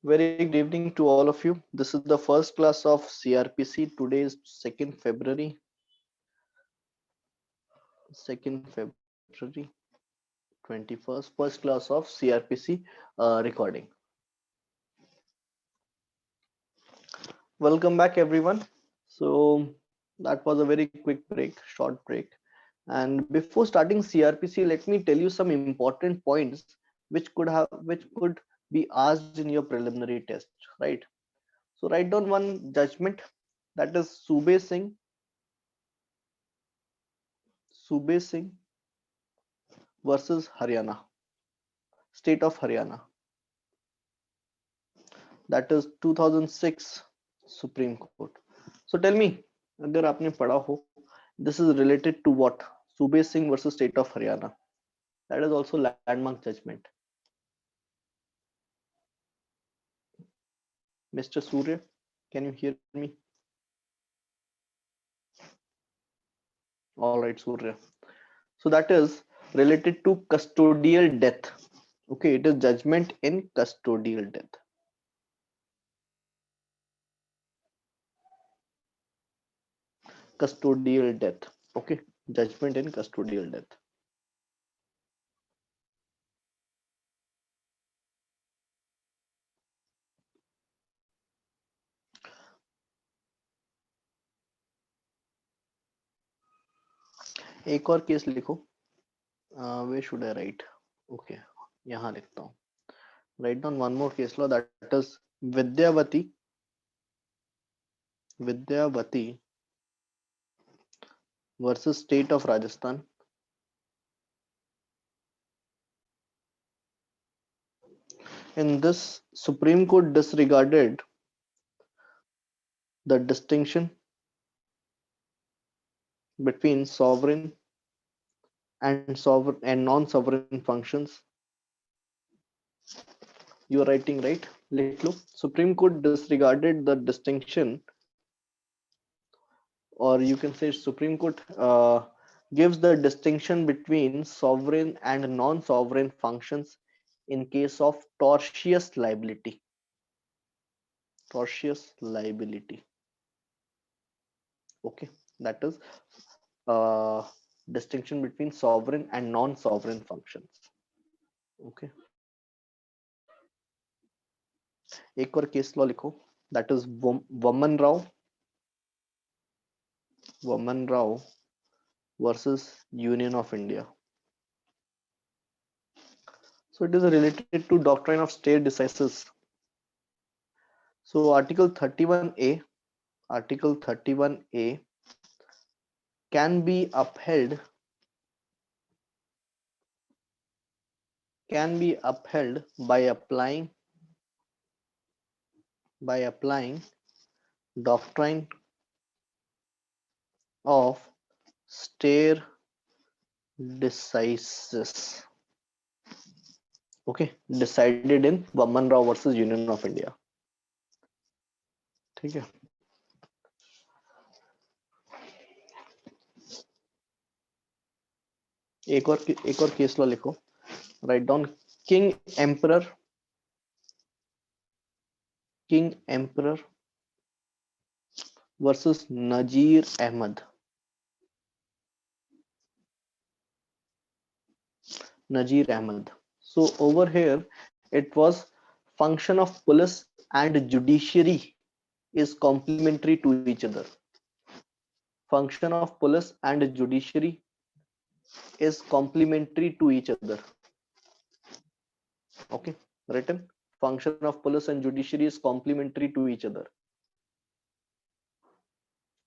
Very good evening to all of you. This is the first class of CRPC. Today is 2nd February, 2nd February 21st, first class of CRPC recording. Welcome back, everyone. So that was a very quick break, short break. And before starting CRPC, let me tell you some important points which could be asked in your preliminary test, right? So write down one judgment, that is Sube Singh versus Haryana, state of Haryana. That is 2006 Supreme Court. So tell me, अगर आपने पढ़ा हो, this is related to what? Sube Singh versus state of Haryana. That is also landmark judgment. Mr. Surya, can you hear me? All right, Surya. So that is related to custodial death. Okay, it is judgment in custodial death. Custodial death. Okay, judgment in custodial death. एक और case लिखो. Where should I write? Okay, यहाँ लिखता हूँ. Write down one more case law, that is Vidyavati versus state of Rajasthan. In this, Supreme Court disregarded the distinction between sovereign and non-sovereign functions. You are writing right? लिख लो. Supreme Court disregarded the distinction, or you can say Supreme Court gives the distinction between sovereign and non-sovereign functions in case of tortious liability. Okay, that is distinction between sovereign and non-sovereign functions. Okay, एक और case law लिखो, that is Vaman Rao versus Union of India. So it is related to doctrine of stare decisis. So Article 31A can be upheld by applying doctrine of stare decisis. Okay, decided in Vaman Rao versus Union of India. ठीक है. एक और case law लिखो. Write down king emperor versus Nazir Ahmad. So over here it was function of police and judiciary is complementary to each other. Function of police and judiciary is complementary to each other. Okay, written. Function of police and judiciary is complementary to each other.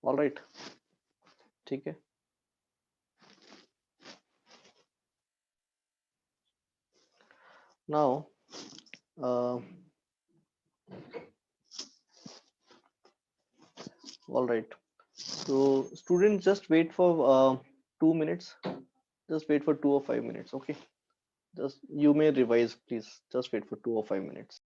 All right, ठीक है. Now all right, so students, just wait for 2 minutes. Just wait for 2 or 5 minutes. Okay, just you may revise, please. Just wait for 2 or 5 minutes.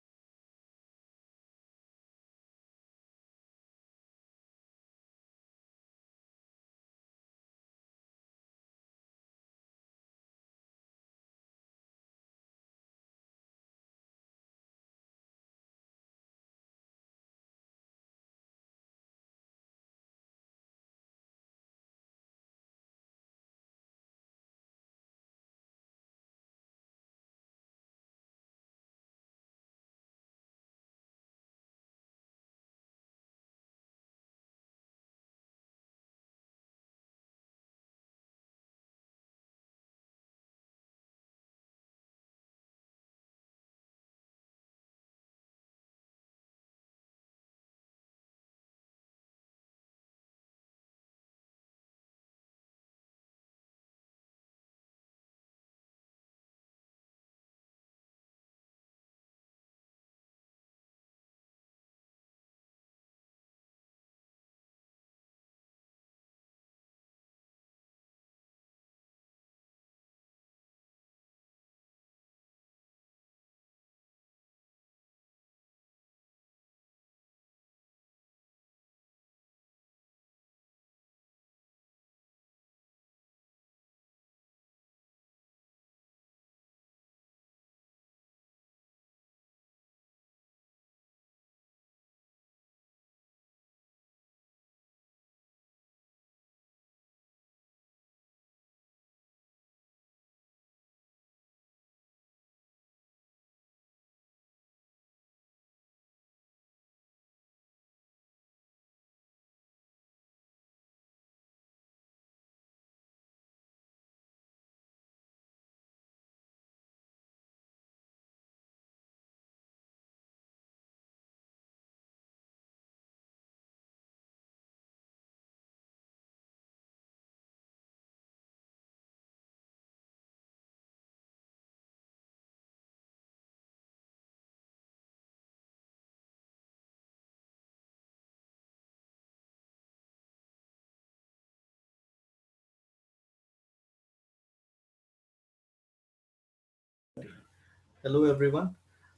Hello everyone.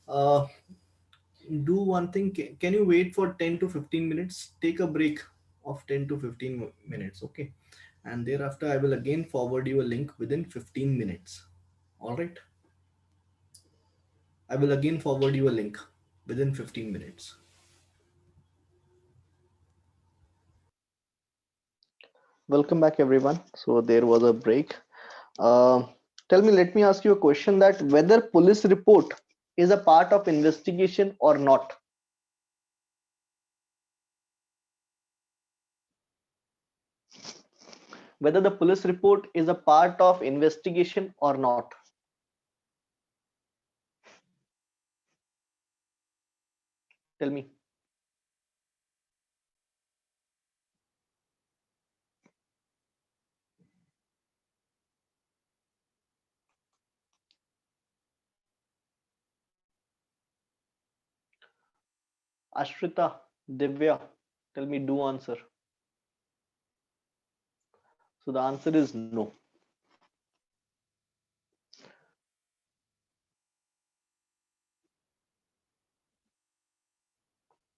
Uh, do one thing. Can you wait for 10 to 15 minutes? Take a break of 10 to 15 minutes, okay? And thereafter, I will again forward you a link within 15 minutes. All right. I will again forward you a link within 15 minutes. Welcome back, everyone. So there was a break. Uh, Tell me, let me ask you a question that whether police report is a part of investigation or not. Whether the police report is a part of investigation or not. Tell me. Ashrita, Divya, tell me, do answer. So the answer is no.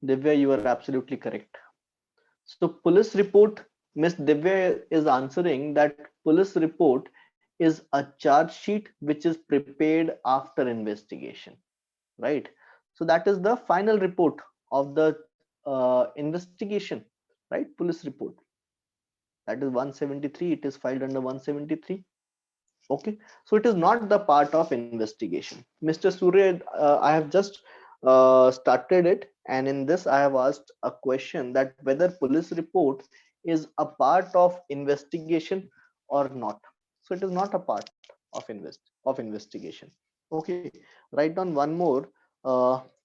Divya, you are absolutely correct. So police report, Miss Divya is answering that police report is a charge sheet which is prepared after investigation, right? So that is the final report of the investigation, right? Police report, that is 173. It is filed under 173. Okay, so it is not the part of investigation. Mr. Surya, I have just started it, and in this I have asked a question that whether police report is a part of investigation or not. So it is not a part of investigation. Okay, write down one more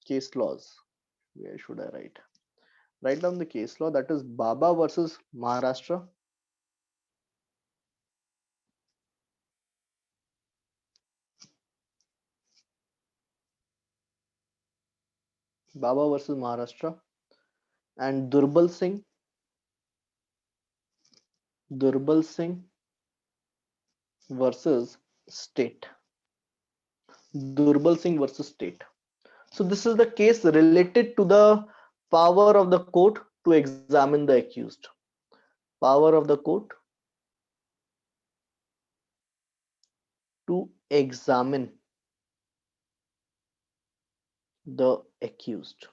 case laws. Where should I write? Write down the case law, that is Baba versus Maharashtra. Baba versus Maharashtra, and Durbal Singh versus state. Durbal Singh versus state. So this is the case related to the power of the court to examine the accused. Power of the court to examine the accused.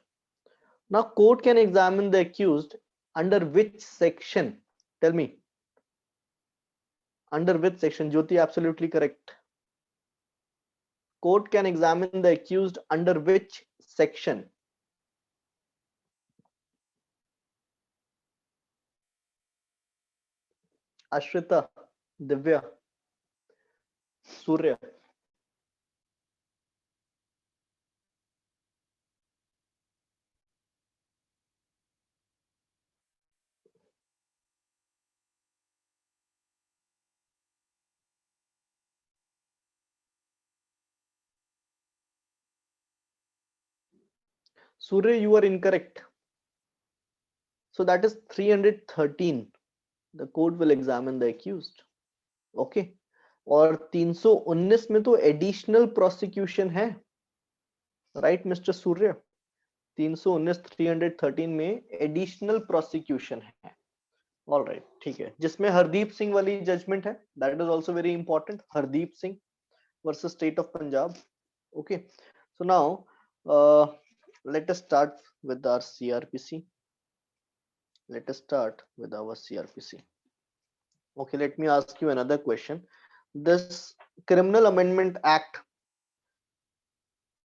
Now court can examine the accused under which section? Tell me. Under which section? Jyoti, absolutely correct. Court can examine the accused under which section? Ashrita, Divya, Surya. Surya, you are incorrect. So that is 313. The court will examine the accused. Okay. और 319 में तो additional prosecution है, right mister सूर्य? 319 313 में additional prosecution है. All right, ठीक है, जिसमें हरदीप सिंह वाली जजमेंट है. That is also very important. Hardeep Singh versus state of Punjab. Okay, so now let us start with our CRPC. Let us start with our CRPC. Okay, let me ask you another question. This Criminal Amendment Act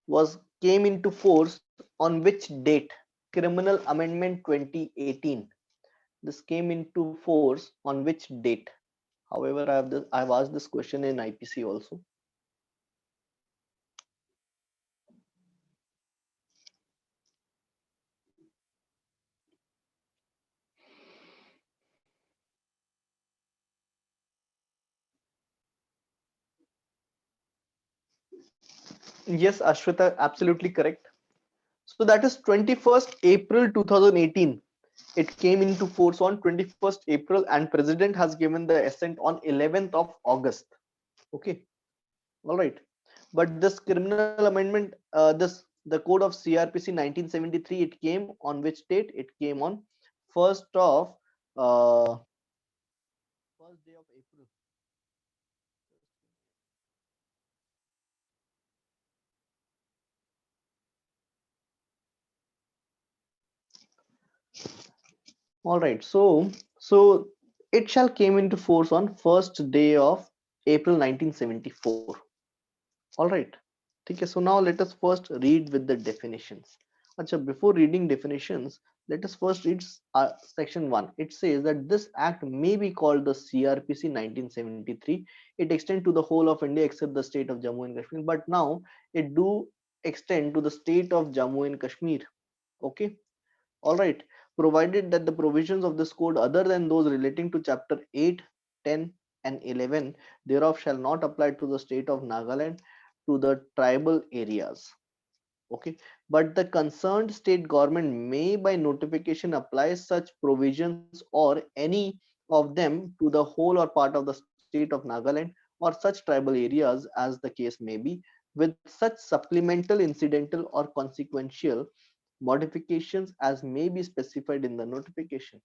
was came into force on which date? Criminal Amendment 2018. This came into force on which date? However, I have asked this question in IPC also. Yes, Ashwita, absolutely correct. So that is 21st April 2018. It came into force on 21st April, and President has given the assent on 11th of August. Okay, all right. But this criminal amendment, this the code of CRPC 1973, it came on which date? It came on first of uh, first day of April. All right. So it shall came into force on first day of April 1974. All right. Okay. So now let us first read with the definitions. Acha, before reading definitions, let us first read section 1. It says that this act may be called the CRPC 1973. It extends to the whole of India except the state of Jammu and Kashmir. But now it do extend to the state of Jammu and Kashmir. Okay. All right, provided that the provisions of this code other than those relating to chapter 8, 10 and 11 thereof shall not apply to the state of Nagaland to the tribal areas. Okay, but the concerned state government may by notification apply such provisions or any of them to the whole or part of the state of Nagaland or such tribal areas as the case may be, with such supplemental, incidental or consequential modifications as may be specified in the notification.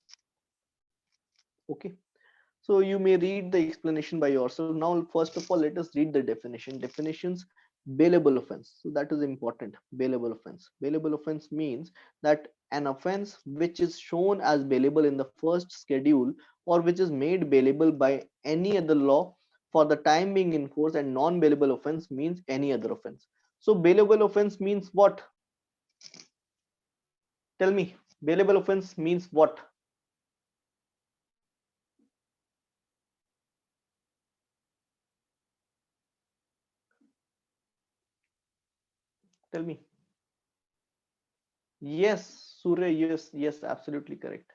Okay, so you may read the explanation by yourself. Now first of all, let us read the definitions. Bailable offense, so that is important. Bailable offense means that an offense which is shown as bailable in the first schedule or which is made bailable by any other law for the time being in force, and non-bailable offense means any other offense. So bailable offense means what? Tell me. Bailable offense means what? Tell me. Yes, Surya, yes, absolutely correct.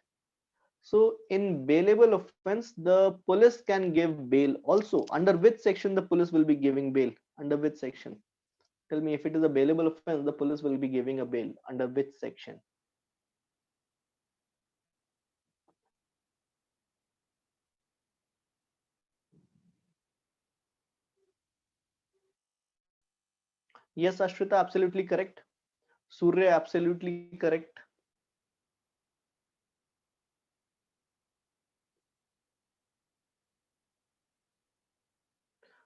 So in bailable offense, the police can give bail also. Under which section the police will be giving bail? Under which section? Tell me, if it is a bailable offense, the police will be giving a bail. Under which section? Yes, Ashwita, absolutely correct. Surya, absolutely correct.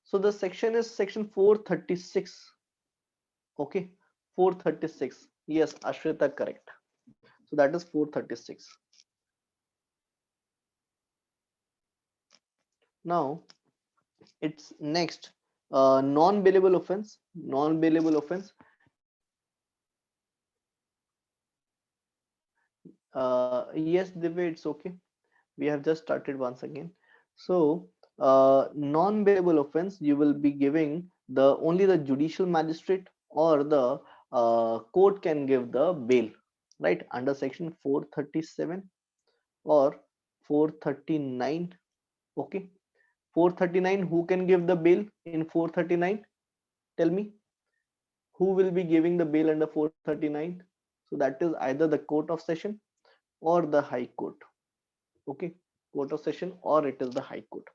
So the section is section 436. Okay, 436. Yes, Ashwita, correct. So that is 436. Now it's next, non-bailable offense. Non-bailable offense. Yes, Divya, it's okay. We have just started once again. So non-bailable offense, you will be giving the only the judicial magistrate or the court can give the bail, right? Under section 437 or 439. Okay, 439. Who can give the bail in 439? Tell me, who will be giving the bail under 439? So that is either the court of session or the high court. Okay, court of session or it is the high court.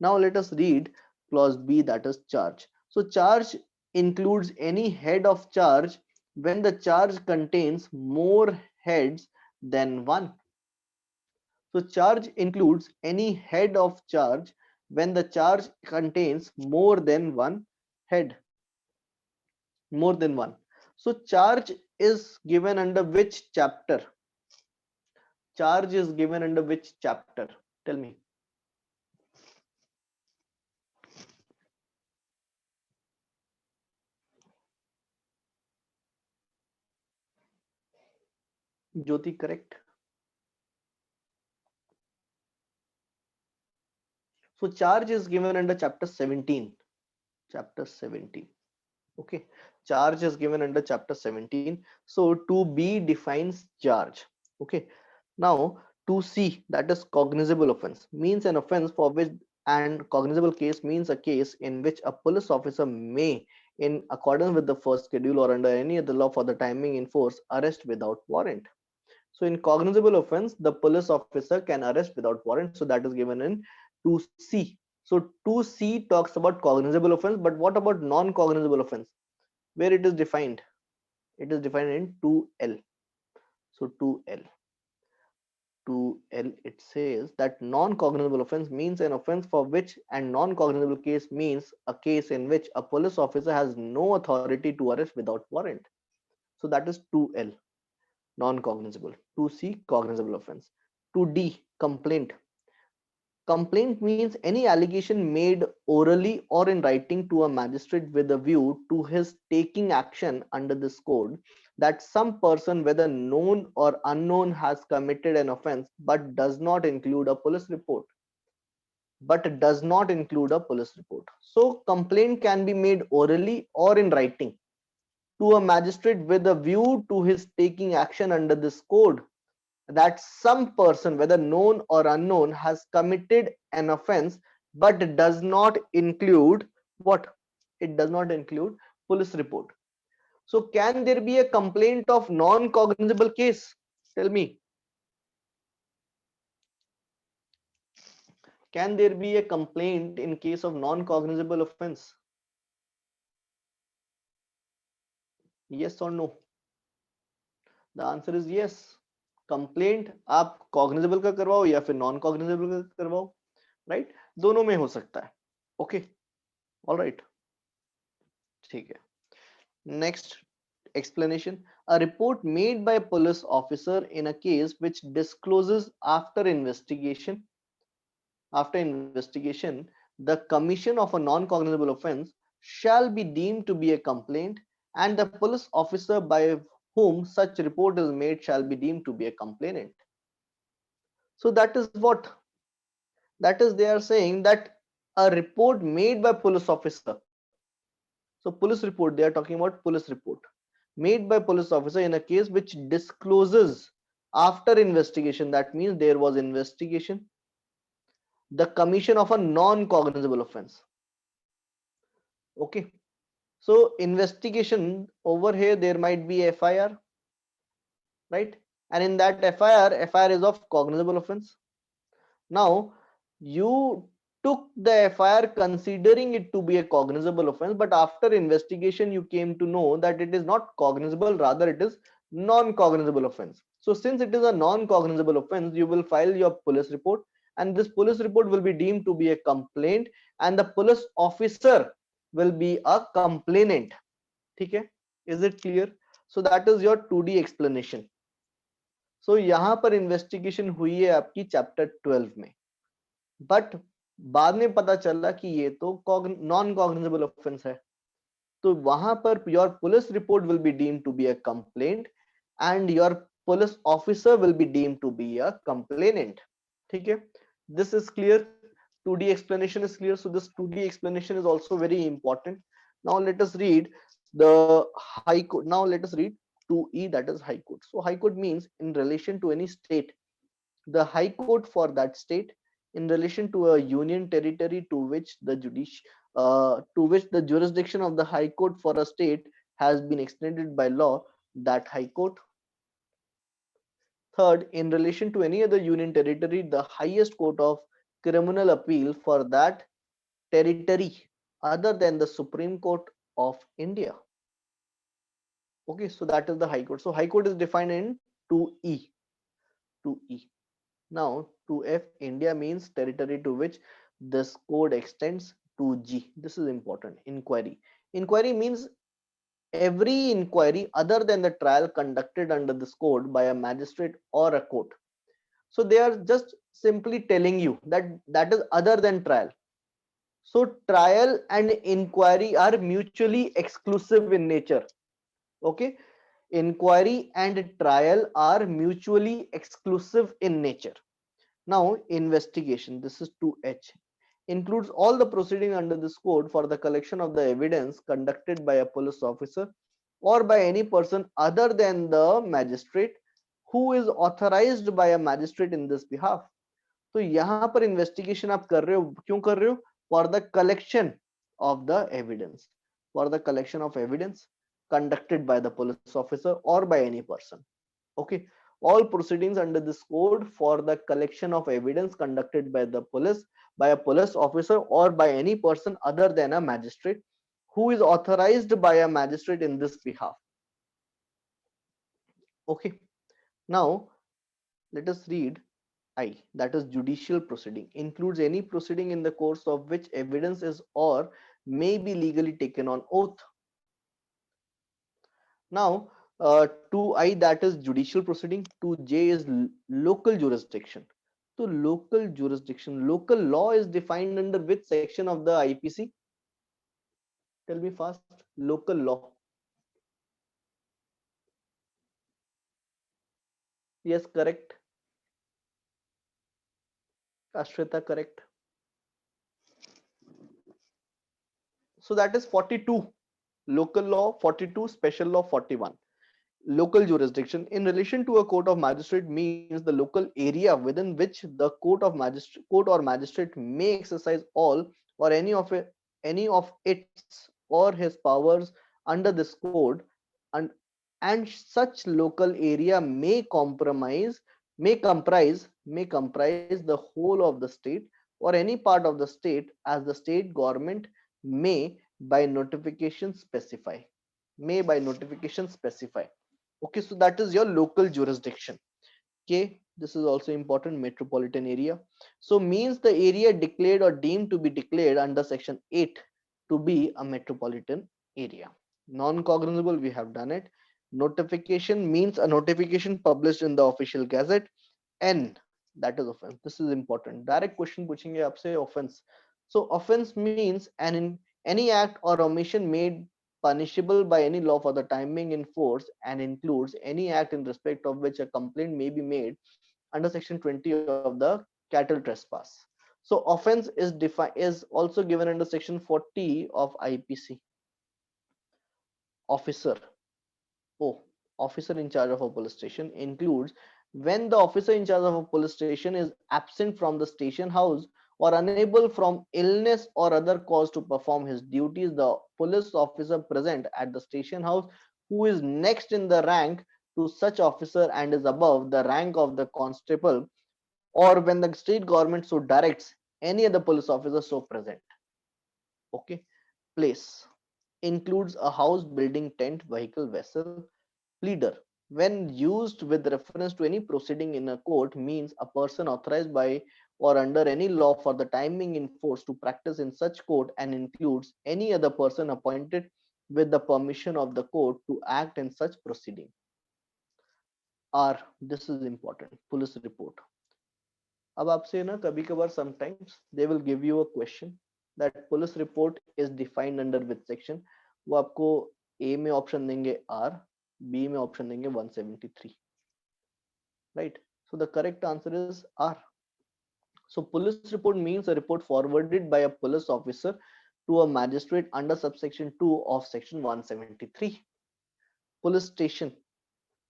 Now let us read clause B, that is charge. So charge includes any head of charge when the charge contains more heads than one. So charge includes any head of charge when the charge contains more than one head, more than one. So charge is given under which chapter? Charge is given under which chapter? Tell me. Jyoti, correct? So charge is given under chapter 17. Chapter 17. Okay. Charge is given under chapter 17. So to B defines charge. Okay. Now to C, that is cognizable offense, means an offense for which, and cognizable case means a case in which a police officer may, in accordance with the first schedule or under any other law for the timing in force, arrest without warrant. So in cognizable offense, the police officer can arrest without warrant. So that is given in 2C. So 2C talks about cognizable offense, but what about non-cognizable offense, where it is defined? It is defined in 2L. So 2L it says that non-cognizable offense means an offense for which, and non-cognizable case means a case in which a police officer has no authority to arrest without warrant. So that is 2L, non-cognizable. 2C, cognizable offense. 2D, complaint. Complaint means any allegation made orally or in writing to a magistrate with a view to his taking action under this code that some person, whether known or unknown, has committed an offense but does not include a police report. So complaint can be made orally or in writing to a magistrate with a view to his taking action under this code that some person, whether known or unknown, has committed an offense but does not include what? It does not include police report. So can there be a complaint of non-cognizable case? Tell me, can there be a complaint in case of non-cognizable offense? Yes or no? The answer is yes. Complaint आप cognizable का करवाओ या फिर non cognizable का करवाओ, right? दोनों में हो सकता है. ओके, ऑलराइट, ठीक है. Next explanation: a report made by a police officer in a case which discloses after investigation the commission of a non-cognizable offense shall be deemed to be a complaint, and the police officer by whom such report is made shall be deemed to be a complainant. So that is what, that is, they are saying that a report made by police officer, so police report, they are talking about police report made by police officer in a case which discloses after investigation, that means there was investigation, the commission of a non-cognizable offense. Okay, so investigation over here, there might be FIR, right? And in that FIR is of cognizable offense. Now you took the FIR considering it to be a cognizable offense, but after investigation you came to know that it is not cognizable, rather it is non-cognizable offense. So since it is a non-cognizable offense, you will file your police report, and this police report will be deemed to be a complaint, and the police officer will be a complainant. ठीक है? Is it clear? So that is your 2D explanation. So यहाँ पर investigation हुई है आपकी chapter 12 में, but बाद में पता चला कि ये तो नॉन कॉग्निजेबल ऑफेंस है, तो वहां पर your police report will be deemed to be a complaint and your police officer will be deemed to be a complainant. ठीक है, this is clear. 2D explanation is clear. So this 2D explanation is also very important. Now let us read the high court. Now let us read 2E, that is high court. So high court means in relation to any state, the high court for that state, in relation to a union territory to which the jurisdiction of the high court for a state has been extended by law, that high court. Third, in relation to any other union territory, the highest court of criminal appeal for that territory other than the Supreme Court of India. Okay, so that is the high court. So high court is defined in 2E. 2E. Now 2F, India means territory to which this code extends. 2G, this is important, inquiry. Inquiry means every inquiry other than the trial conducted under this code by a magistrate or a court. So they are just simply telling you that that is other than trial. So trial and inquiry are mutually exclusive in nature. Okay, inquiry and trial are mutually exclusive in nature. Now investigation, this is 2H, includes all the proceeding under this code for the collection of the evidence conducted by a police officer or by any person other than the magistrate who is authorized by a magistrate in this behalf. तो यहाँ पर investigation आप कर रहे हो, क्यों कर रहे हो? For the collection of the evidence, for the collection of evidence conducted by the police officer or by any person. Okay, All proceedings under this code for the collection of evidence conducted by the police, by a police officer, or by any person other than a magistrate who is authorized by a magistrate in this behalf. Okay, now let us read I, that is judicial proceeding, includes any proceeding in the course of which evidence is or may be legally taken on oath. Now, 2I, that is judicial proceeding, 2J is local jurisdiction. So local jurisdiction, local law is defined under which section of the IPC? Tell me fast. Local law. Yes, correct. Ashrita, correct. So that is 42. Local law 42, special law 41. Local jurisdiction in relation to a court of magistrate means the local area within which the court or magistrate may exercise all or any of its or his powers under this code, and such local area may comprise the whole of the state or any part of the state, as the state government may by notification specify. May by notification specify. Okay, so that is your local jurisdiction. Okay, this is also important. Metropolitan area, so means the area declared or deemed to be declared under section 8 to be a metropolitan area. Non-cognizable, we have done it. Notification means a notification published in the official gazette. N, that is offense. This is important. Direct question पूछेंगे आपसे offense. So offense means any act or omission made punishable by any law for the time being in force, and includes any act in respect of which a complaint may be made under section 20 of the cattle trespass. So offense is also given under section 40 of IPC. Officer, oh, officer in charge of a police station includes when the officer in charge of a police station is absent from the station house or unable from illness or other cause to perform his duties, the police officer present at the station house, who is next in the rank to such officer and is above the rank of the constable, or when the state government so directs, any other police officer so present. Okay, place includes a house, building, tent, vehicle, vessel. Pleader, when used with reference to any proceeding in a court, means a person authorized by or under any law for the timing in force to practice in such court, and includes any other person appointed with the permission of the court to act in such proceeding. R, this is important, police report. अब आपसे ना कभी कभार sometimes they will give you a question that police report is defined under which section. वो आपको A में option देंगे R, B में ऑप्शन देंगे 173, right? So the correct answer is R. So police report means a report forwarded by a police officer to a magistrate under subsection 2 of section 173. Police station,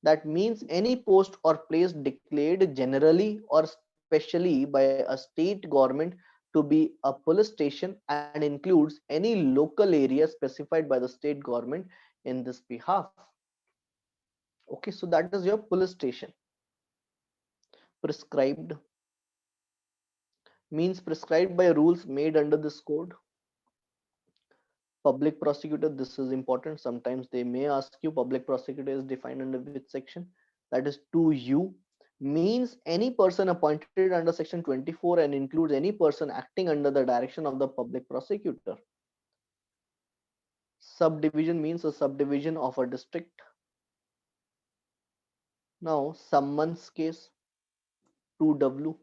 that means any post or place declared generally or specially by a state government to be a police station, and includes any local area specified by the state government in this behalf. Okay, so that is your police station. Prescribed means prescribed by rules made under this code. Public prosecutor, this is important. Sometimes they may ask you public prosecutor is defined under which section. That is 2U, means any person appointed under section 24 and includes any person acting under the direction of the public prosecutor. Subdivision means a subdivision of a district. Now summons case, 2W.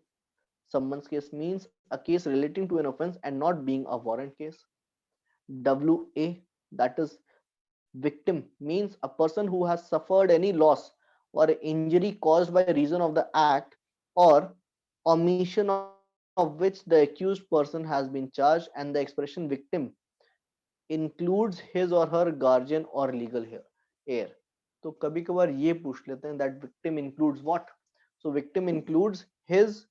Summons case means a case relating to an offense and not being a warrant case. WA, that is victim, means a person who has suffered any loss or injury caused by reason of the act or omission of which the accused person has been charged, and the expression victim includes his or her guardian or legal heir. तो कभी कभार ये पूछ लेते हैं that victim includes what. So victim includes his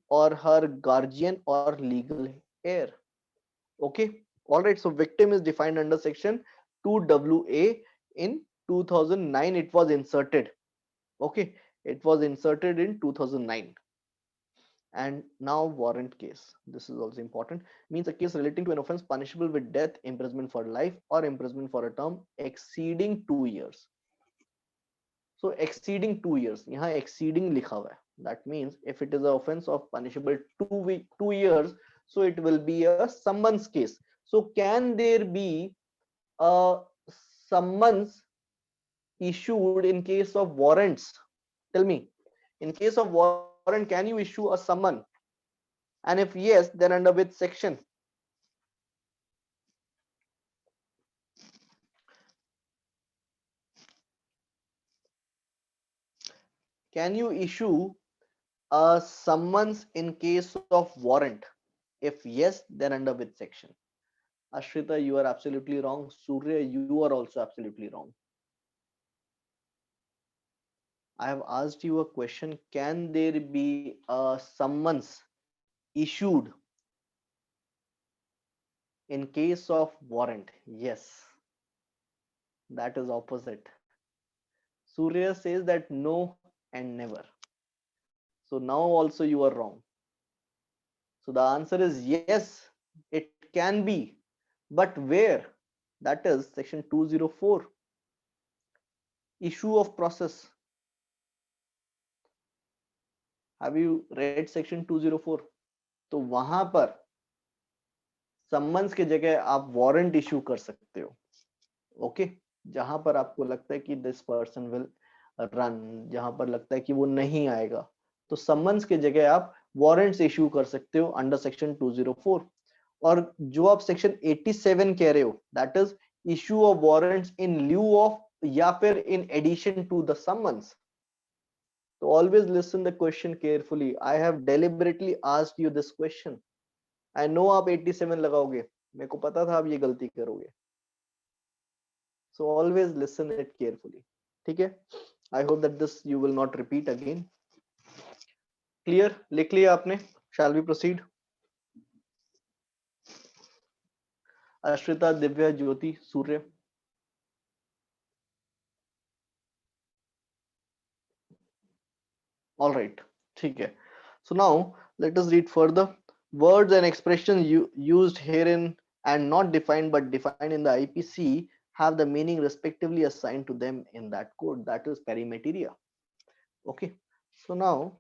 or her guardian or legal heir. Okay, all right. So victim is defined under section 2WA. In 2009 it was inserted. Okay, it was inserted in 2009. And now warrant case. This is also important. Means a case relating to an offense punishable with death, imprisonment for life, or imprisonment for a term exceeding 2 years. So exceeding 2 years. यहाँ exceeding लिखा हुआ है. That means if it is an offense of punishable 2 years, so it will be a summons case. So can there be a summons issued in case of warrants? Tell me. In case of warrant, can you issue a summon? And if yes, then under which section? Can you issue a summons in case of warrant? If yes, then under which section? Ashrita, you are absolutely wrong. Surya, you are also absolutely wrong. I have asked you a question. Can there be a summons issued in case of warrant? Yes, that is opposite. Surya says that no and never. So now also you are wrong. So the answer is yes, it can be. But where? That is section 204, issue of process. Have you read section 204? तो वहां पर summons की जगह आप warrant issue कर सकते हो. Okay, जहां पर आपको लगता है कि दिस पर्सन विल रन, जहां पर लगता है कि वो नहीं आएगा, तो सम्मन्स की जगह आप वारंट्स इशू कर सकते हो अंडर सेक्शन 204. और जो आप सेक्शन 87 कह रहे हो, that is issue of warrants in lieu of या फिर in addition to the summons. So always listen the question carefully. I have deliberately asked you this question. I know आप 87 लगाओगे, मेरे को पता था आप ये गलती करोगे. So always listen it carefully. ठीक है? I hope that this you will not repeat again. Clear? लिख लिया आपने? Shall we proceed? Ashrita, Divya, Jyoti, Surya. All right. ठीक है. So now let us read further. Words and expressions used herein and not defined but defined in the IPC have the meaning respectively assigned to them in that code, that is perimeteria. Okay, so now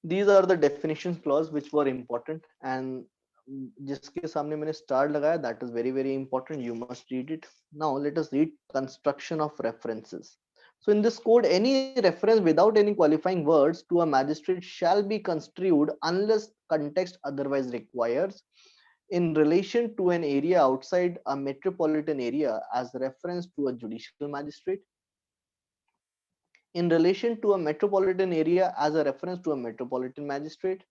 these are the definitions clause which were important, and जिसके सामने मैंने star लगाया, that is very very important, you must read it. Now let us read construction of references. So in this code, any reference without any qualifying words to a magistrate shall be construed unless context otherwise requires in relation to an area outside a metropolitan area as reference to a judicial magistrate, in relation to a metropolitan area as a reference to a metropolitan magistrate.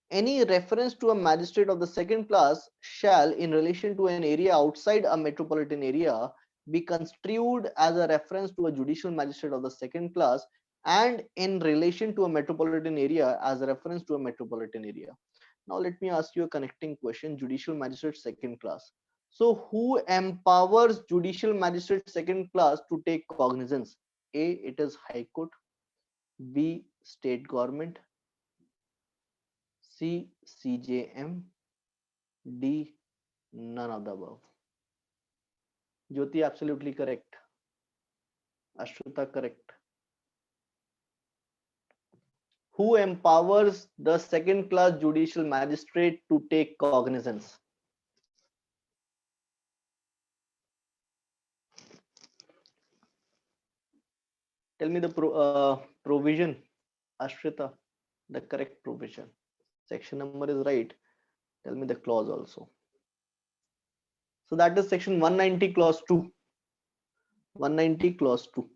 Any reference to a magistrate of the second class shall, in relation to an area outside a metropolitan area, be construed as a reference to a judicial magistrate of the second class, and in relation to a metropolitan area as a reference to a metropolitan area. Now let me ask you a connecting question. Judicial magistrate second class. So who empowers judicial magistrate second class to take cognizance? A, it is High Court. B, state government. C, CJM. D, none of the above. Jyoti, absolutely correct. Ashrita, correct. Who empowers the second class judicial magistrate to take cognizance? Tell me the provision, Ashrita, the correct provision. Section number is right. Tell me the clause also. So that is section 190 clause 2. 190 clause 2.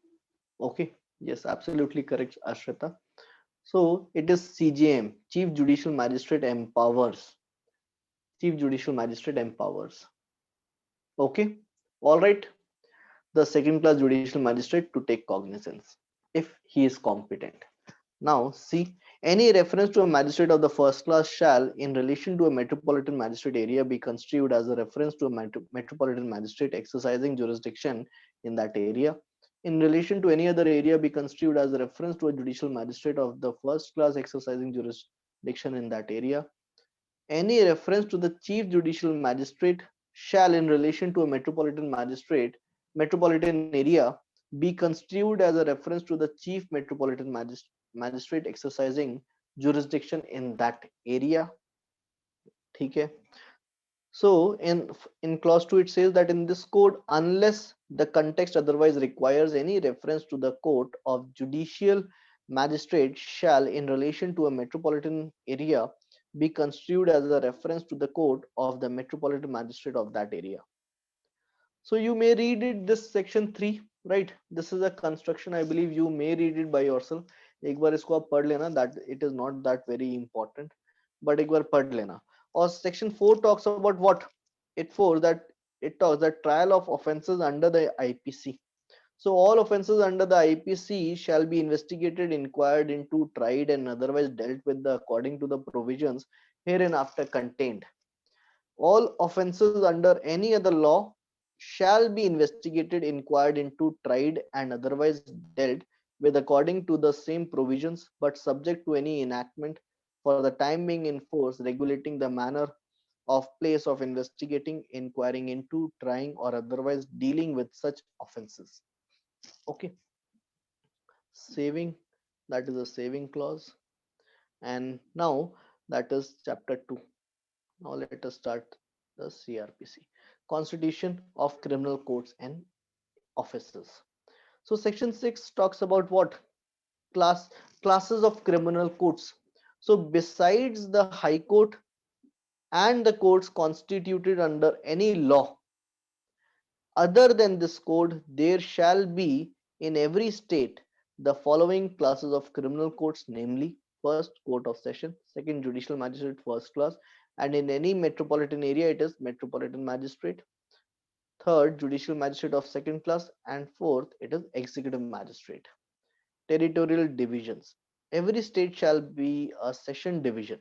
Okay. Yes, absolutely correct, Ashrita. So it is CJM, Chief Judicial Magistrate empowers. Chief Judicial Magistrate empowers. Okay. All right. The second class judicial magistrate to take cognizance if he is competent. Now, see, any reference to a magistrate of the first class shall, in relation to a metropolitan magistrate area, be construed as a reference to a metropolitan magistrate exercising jurisdiction in that area. in relation to any other area be construed as a reference to a judicial magistrate of the first class exercising jurisdiction in that area. Any reference to the chief judicial magistrate shall, in relation to a metropolitan area, be construed as a reference to the chief metropolitan magistrate exercising jurisdiction in that area. ठीक है. So in clause 2 it says that in this code, unless the context otherwise requires, any reference to the court of judicial magistrate shall, in relation to a metropolitan area, be construed as a reference to the court of the metropolitan magistrate of that area. So you may read it this section 3, right? This is a construction, I believe you may read it by yourself. एक बार इसको आप पढ़ लेना, that it is not that very important, but एक बार पढ़ लेना. Or section 4 talks about what? It talks that trial of offences under the IPC. So all offences under the IPC shall be investigated, inquired into, tried, and otherwise dealt with according to the provisions hereinafter contained. All offences under any other law shall be investigated, inquired into, tried, and otherwise dealt with according to the same provisions, but subject to any enactment for the time being in force regulating the manner of place of investigating, inquiring into, trying, or otherwise dealing with such offences. Okay, saving, that is a saving clause. And now that is chapter 2. Now let us start the CRPC, Constitution of Criminal Courts and Officers. So section 6 talks about what? Classes of criminal courts. So besides the High Court and the courts constituted under any law other than this code, there shall be in every state the following classes of criminal courts, namely: first, court of session; second, judicial magistrate first class, and in any metropolitan area it is metropolitan magistrate; third, judicial magistrate of second class; and fourth, it is executive magistrate. Territorial divisions: every state shall be a session division.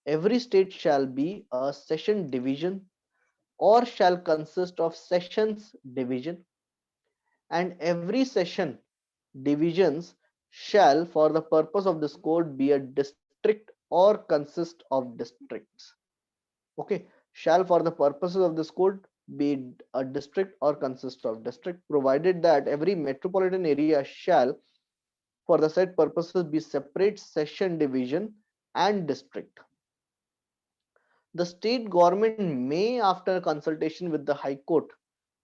Every state shall be a session division or shall consist of sessions division, and every session divisions shall, for the purpose of this code, be a district or consist of districts. Okay, shall for the purposes of this code be a district or consist of district, provided that every metropolitan area shall, for the said purposes, be separate session division and district. The state government may, after consultation with the High Court,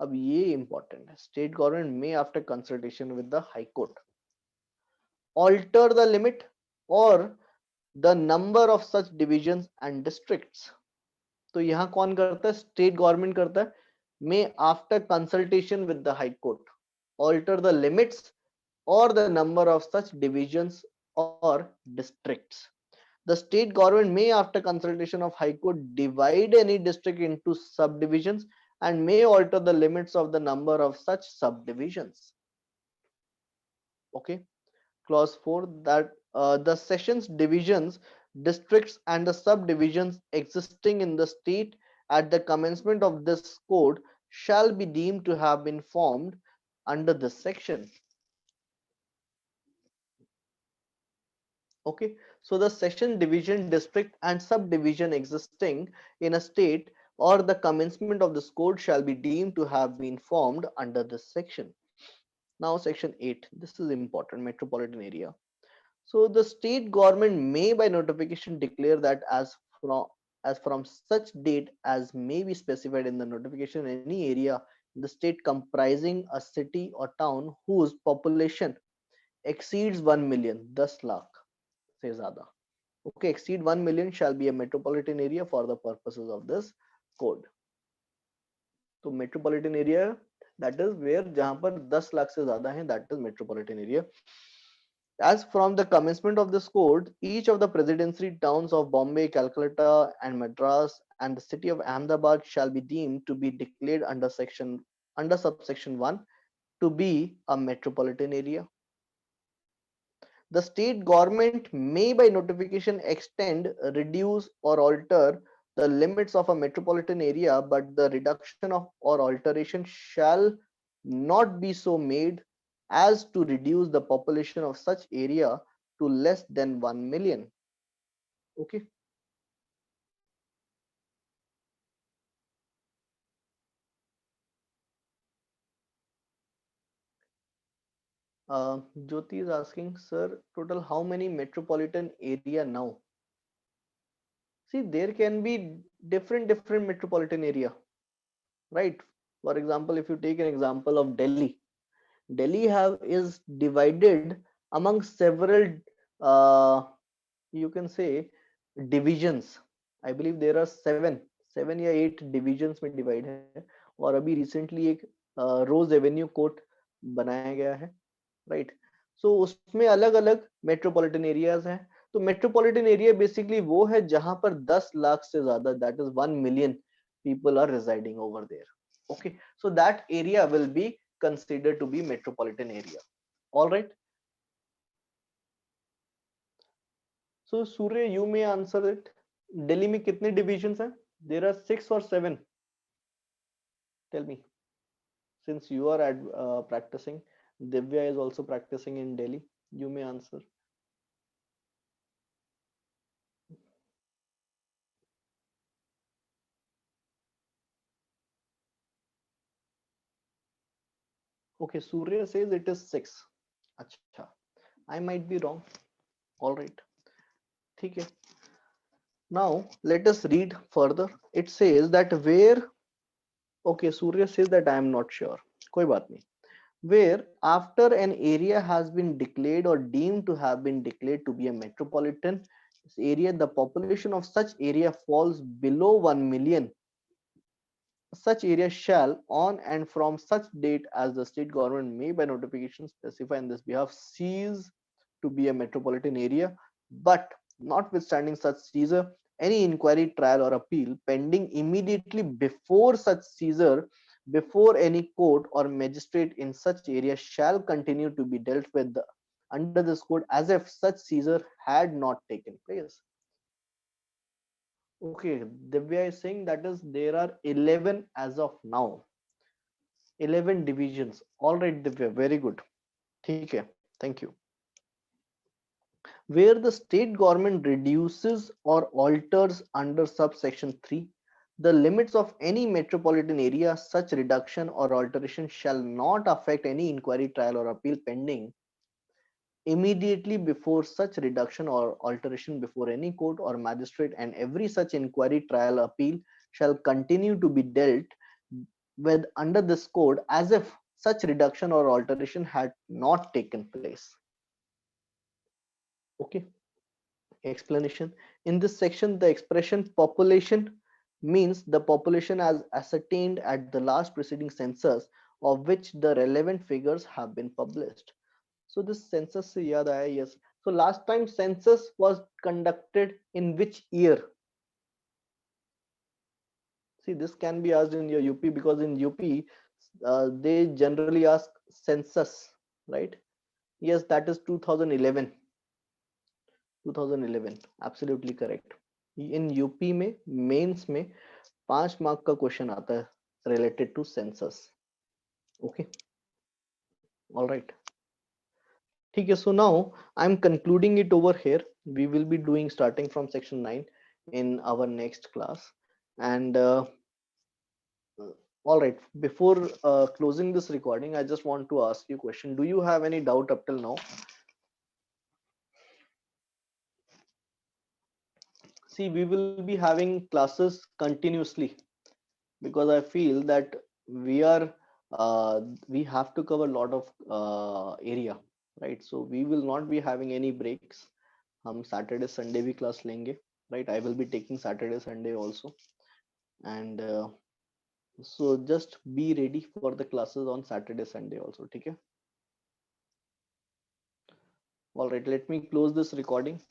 अब ये important है, state government may, after consultation with the High Court, alter the limit or the number of such divisions and districts. तो यहाँ कौन करता है? State government करता है. May, after consultation with the High Court, alter the limits or the number of such divisions or districts. The state government may, after consultation of High Court, divide any district into subdivisions and may alter the limits of the number of such subdivisions. Okay. Clause 4, that the sessions, divisions, districts, and the subdivisions existing in the state at the commencement of this code shall be deemed to have been formed under this section. Okay, so the session, division, district, and subdivision existing in a state or the commencement of this code shall be deemed to have been formed under this section. Now section 8, this is important, metropolitan area. So the state government may by notification declare that as from such date as may be specified in the notification, any area in the state comprising a city or town whose population exceeds 1 million, 10 lakh se zyada, okay, exceed 1 million shall be a metropolitan area for the purposes of this code. So metropolitan area, that is where जहां पर 10 लाख से ज्यादा है, that is metropolitan area. As from the commencement of this code, each of the presidency towns of Bombay, Calcutta, and Madras, and the city of Ahmedabad shall be deemed to be declared under subsection 1 to be a metropolitan area. The state government may by notification extend, reduce, or alter the limits of a metropolitan area, but the reduction of or alteration shall not be so made as to reduce the population of such area to less than 1 million. Okay. Jyoti is asking, sir, total how many metropolitan area now? See, there can be different metropolitan area, right? For example, if you take an example of Delhi, Delhi have is divided among several, uh, you can say, divisions. I believe there are seven या 8 divisions में divide है. और अभी recently एक Rose Avenue court बनाया गया है, right? So उसमें अलग अलग metropolitan areas हैं. तो metropolitan area basically वो है जहां पर 10 लाख से ज्यादा, that is 1 million people are residing over there. Okay, so that area will be considered to be metropolitan area. All right. So Surya, you may answer it. Delhi में कितने divisions हैं? There are 6 or 7. Tell me. Since you are practicing, Divya is also practicing in Delhi. You may answer. Okay, Surya says it is 6. Acha. I might be wrong. All right. ठीक है. Now let us read further. It says that where. Okay, Surya says that I am not sure. कोई बात नहीं. Where after an area has been declared or deemed to have been declared to be a metropolitan area, the population of such area falls below 1 million. Such area shall, on and from such date as the state government may by notification specify in this behalf, cease to be a metropolitan area. But notwithstanding such seizure, any inquiry, trial, or appeal pending immediately before such seizure, before any court or magistrate in such area shall continue to be dealt with under this code as if such seizure had not taken place. Okay, Divya is saying that is there are 11 as of now. 11 divisions. All right, Divya, very good. ठीक है, thank you. Where the state government reduces or alters under subsection 3 the limits of any metropolitan area, such reduction or alteration shall not affect any inquiry, trial, or appeal pending immediately before such reduction or alteration before any court or magistrate, and every such inquiry, trial, appeal shall continue to be dealt with under this code as if such reduction or alteration had not taken place. Okay. Explanation. In this section, the expression population means the population as ascertained at the last preceding census of which the relevant figures have been published. So this census se yaad aaya, yes. So last time census was conducted in which year? See, this can be asked in your UP because in UP they generally ask census, right? Yes, that is 2011. 2011, absolutely correct. In UP में mains में 5 mark का question आता है related to census. Okay, all right. ठीक है, so now I'm concluding it over here. We will be doing starting from section 9 in our next class. And all right, before closing this recording, I just want to ask you a question. Do you have any doubt up till now? See, we will be having classes continuously because I feel that we are we have to cover a lot of area, right? So we will not be having any breaks. हम Saturday Sunday भी class लेंगे, right? I will be taking Saturday Sunday also, and so just be ready for the classes on Saturday Sunday also, ठीक है? All right, let me close this recording.